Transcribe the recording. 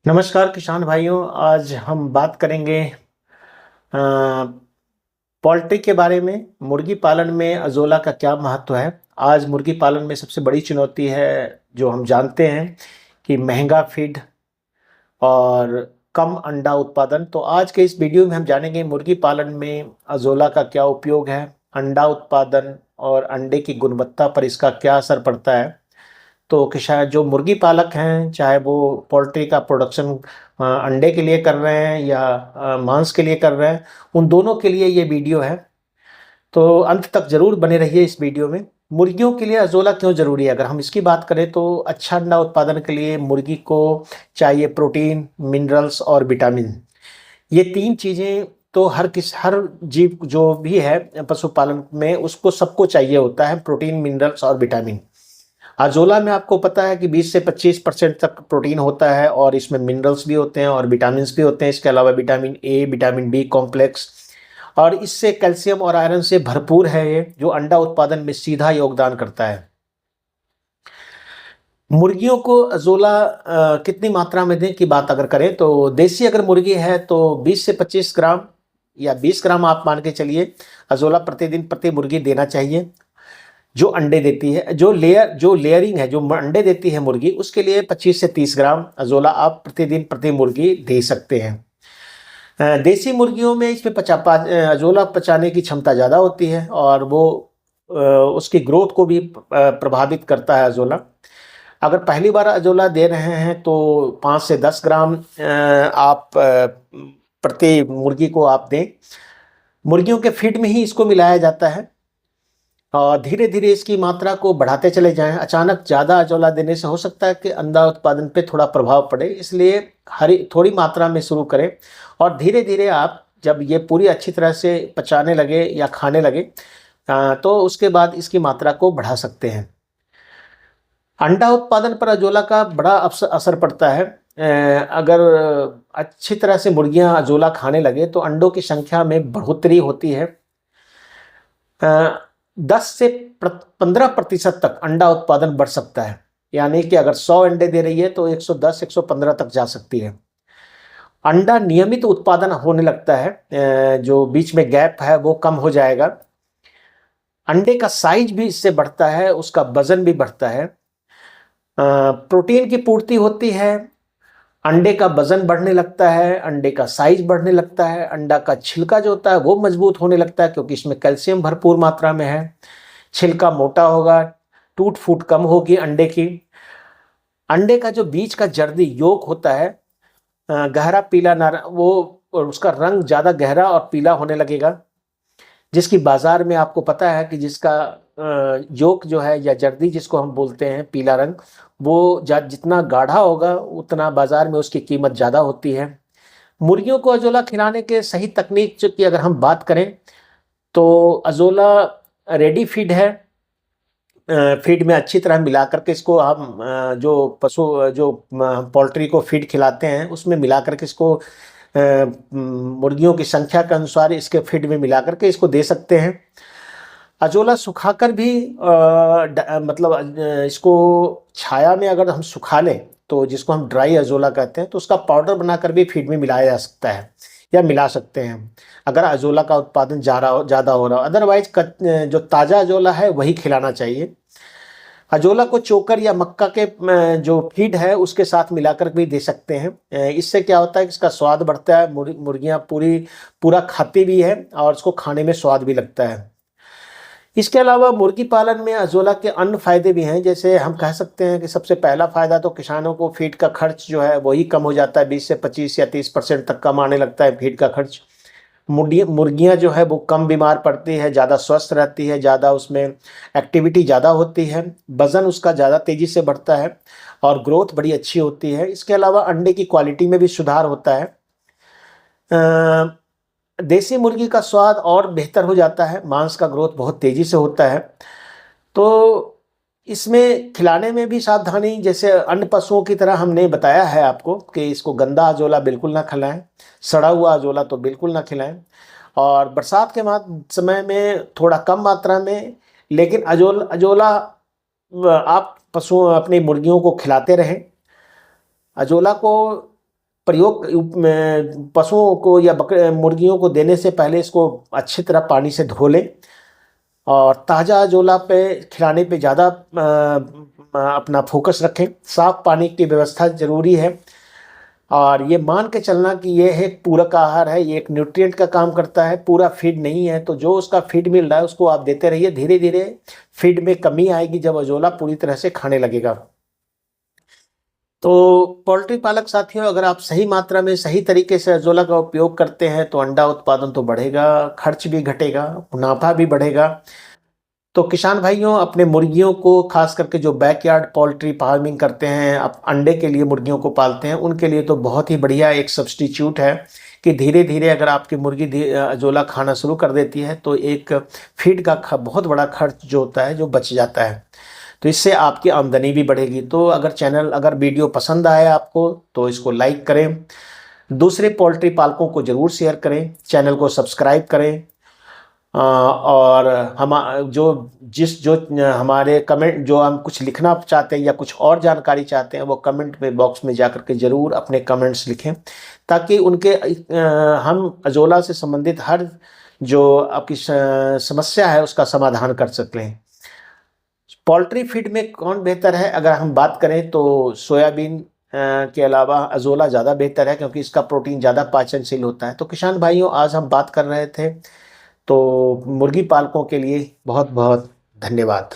नमस्कार किसान भाइयों। आज हम बात करेंगे पोल्ट्री के बारे में। मुर्गी पालन में अजोला का क्या महत्व है। आज मुर्गी पालन में सबसे बड़ी चुनौती है जो हम जानते हैं कि महंगा फीड और कम अंडा उत्पादन। तो आज के इस वीडियो में हम जानेंगे मुर्गी पालन में अजोला का क्या उपयोग है, अंडा उत्पादन और अंडे की गुणवत्ता पर इसका क्या असर पड़ता है। तो कि शायद जो मुर्गी पालक हैं, चाहे वो पोल्ट्री का प्रोडक्शन अंडे के लिए कर रहे हैं या मांस के लिए कर रहे हैं, उन दोनों के लिए ये वीडियो है। तो अंत तक जरूर बने रहिए इस वीडियो में। मुर्गियों के लिए अजोला क्यों जरूरी है, अगर हम इसकी बात करें तो अच्छा अंडा उत्पादन के लिए मुर्गी को चाहिए प्रोटीन, मिनरल्स और विटामिन। ये तीन चीजें तो हर जीव जो भी है पशुपालन में उसको सबको चाहिए होता है, प्रोटीन, मिनरल्स और विटामिन। अजोला में आपको पता है कि 20 से 25% तक प्रोटीन होता है और इसमें मिनरल्स भी होते हैं और विटामिन भी होते हैं। इसके अलावा vitamin A, vitamin B complex और इससे कैल्शियम और आयरन से भरपूर है ये, जो अंडा उत्पादन में सीधा योगदान करता है। मुर्गियों को अजोला कितनी मात्रा में दें की बात अगर करें तो देसी अगर मुर्गी है तो 20 से 25 ग्राम या 20 ग्राम आप मान के चलिए अजोला प्रतिदिन प्रति मुर्गी देना चाहिए। जो अंडे देती है, जो लेयरिंग है, जो अंडे देती है मुर्गी, उसके लिए 25 से 30 ग्राम अजोला आप प्रतिदिन प्रति मुर्गी दे सकते हैं। देसी मुर्गियों में इसमें अजोला पचाने की क्षमता ज़्यादा होती है और वो उसकी ग्रोथ को भी प्रभावित करता है अजोला। अगर पहली बार अजोला दे रहे हैं तो 5 से 10 ग्राम आप प्रति मुर्गी को आप दें। मुर्गियों के फीड में ही इसको मिलाया जाता है और धीरे धीरे इसकी मात्रा को बढ़ाते चले जाएं। अचानक ज़्यादा अजोला देने से हो सकता है कि अंडा उत्पादन पे थोड़ा प्रभाव पड़े, इसलिए थोड़ी मात्रा में शुरू करें और धीरे धीरे आप जब ये पूरी अच्छी तरह से पचाने लगे या खाने लगे तो उसके बाद इसकी मात्रा को बढ़ा सकते हैं। अंडा उत्पादन पर अजोला का बड़ा असर पड़ता है। अगर अच्छी तरह से मुर्गियां अजोला खाने लगे तो अंडों की संख्या में बढ़ोतरी होती है। 10 से 15% तक अंडा उत्पादन बढ़ सकता है, यानी कि अगर 100 अंडे दे रही है तो 110 115 तक जा सकती है। अंडा नियमित उत्पादन होने लगता है, जो बीच में गैप है वो कम हो जाएगा। अंडे का साइज भी इससे बढ़ता है, उसका वजन भी बढ़ता है। प्रोटीन की पूर्ति होती है, अंडे का वजन बढ़ने लगता है, अंडे का साइज बढ़ने लगता है, अंडा का छिलका जो होता है वो मजबूत होने लगता है क्योंकि इसमें कैल्शियम भरपूर मात्रा में है। छिलका मोटा होगा, टूट फूट कम होगी अंडे की। अंडे का जो बीच का जर्दी योक होता है गहरा पीला नारा वो उसका रंग ज़्यादा गहरा और पीला होने लगेगा, जिसकी बाजार में आपको पता है कि जिसका योक जो है या जर्दी जिसको हम बोलते हैं पीला रंग, वो जितना गाढ़ा होगा उतना बाजार में उसकी कीमत ज़्यादा होती है। मुर्गियों को अजोला खिलाने के सही तकनीक की अगर हम बात करें तो अजोला रेडी फीड है। फीड में अच्छी तरह मिला करके इसको हम जो पोल्ट्री को फीड खिलाते हैं उसमें मिला करके इसको मुर्गियों की संख्या के अनुसार इसके फीड में मिला करके इसको दे सकते हैं। अजोला सुखाकर भी मतलब इसको छाया में अगर हम सुखा लें तो जिसको हम ड्राई अजोला कहते हैं तो उसका पाउडर बनाकर भी फीड में मिलाया जा सकता है या मिला सकते हैं अगर अजोला का उत्पादन ज़्यादा हो रहा हो। अदरवाइज जो ताज़ा अजोला है वही खिलाना चाहिए। अजोला को चोकर या मक्का के जो फीड है उसके साथ मिलाकर भी दे सकते हैं। इससे क्या होता है कि इसका स्वाद बढ़ता है, मुर्गियाँ पूरा खाती भी है और उसको खाने में स्वाद भी लगता है। इसके अलावा मुर्गी पालन में अजोला के अन्य फायदे भी हैं। जैसे हम कह सकते हैं कि सबसे पहला फायदा तो किसानों को फीड का खर्च जो है वही कम हो जाता है, 20 से 25 या 30% तक कम आने लगता है फीड का खर्च। मुर्गियाँ जो है वो कम बीमार पड़ती है, ज़्यादा स्वस्थ रहती है, ज़्यादा उसमें एक्टिविटी ज़्यादा होती है, वज़न उसका ज़्यादा तेज़ी से बढ़ता है और ग्रोथ बड़ी अच्छी होती है। इसके अलावा अंडे की क्वालिटी में भी सुधार होता है। देसी मुर्गी का स्वाद और बेहतर हो जाता है, मांस का ग्रोथ बहुत तेज़ी से होता है। तो इसमें खिलाने में भी सावधानी, जैसे अन्य पशुओं की तरह हमने बताया है आपको कि इसको गंदा अजोला बिल्कुल ना खिलाएं, सड़ा हुआ अजोला तो बिल्कुल ना खिलाएं और बरसात के समय में थोड़ा कम मात्रा में, लेकिन अजोला आप अपनी मुर्गियों को खिलाते रहें। अजोला को प्रयोग पशुओं को या मुर्गियों को देने से पहले इसको अच्छी तरह पानी से धो लें और ताज़ा अजोला पे खिलाने पे ज़्यादा अपना फोकस रखें। साफ पानी की व्यवस्था ज़रूरी है और ये मान के चलना कि ये एक पूरक आहार है, ये एक न्यूट्रिएंट का काम करता है, पूरा फीड नहीं है। तो जो उसका फीड मिल रहा है उसको आप देते रहिए, धीरे धीरे फीड में कमी आएगी जब अजोला पूरी तरह से खाने लगेगा। तो पोल्ट्री पालक साथियों, अगर आप सही मात्रा में सही तरीके से अजोला का उपयोग करते हैं तो अंडा उत्पादन तो बढ़ेगा, खर्च भी घटेगा, मुनाफा भी बढ़ेगा। तो किसान भाइयों, अपने मुर्गियों को खास करके जो बैकयार्ड पोल्ट्री फार्मिंग करते हैं, आप अंडे के लिए मुर्गियों को पालते हैं, उनके लिए तो बहुत ही बढ़िया एक सब्स्टिट्यूट है कि धीरे धीरे अगर आपकी मुर्गी अजोला खाना शुरू कर देती है तो एक फीड का बहुत बड़ा खर्च जो होता है जो बच जाता है। तो इससे आपकी आमदनी भी बढ़ेगी। तो अगर वीडियो पसंद आए आपको तो इसको लाइक करें, दूसरे पोल्ट्री पालकों को ज़रूर शेयर करें, चैनल को सब्सक्राइब करें और हमारे कमेंट जो हम कुछ लिखना चाहते हैं या कुछ और जानकारी चाहते हैं वो कमेंट में बॉक्स में जाकर के ज़रूर अपने कमेंट्स लिखें, ताकि उनके हम अजोला से संबंधित हर जो आपकी समस्या है उसका समाधान कर सकें। पोल्ट्री फीड में कौन बेहतर है, अगर हम बात करें तो सोयाबीन के अलावा अजोला ज़्यादा बेहतर है, क्योंकि इसका प्रोटीन ज़्यादा पाचनशील होता है। तो किसान भाइयों, आज हम बात कर रहे थे। तो मुर्गी पालकों के लिए बहुत बहुत धन्यवाद।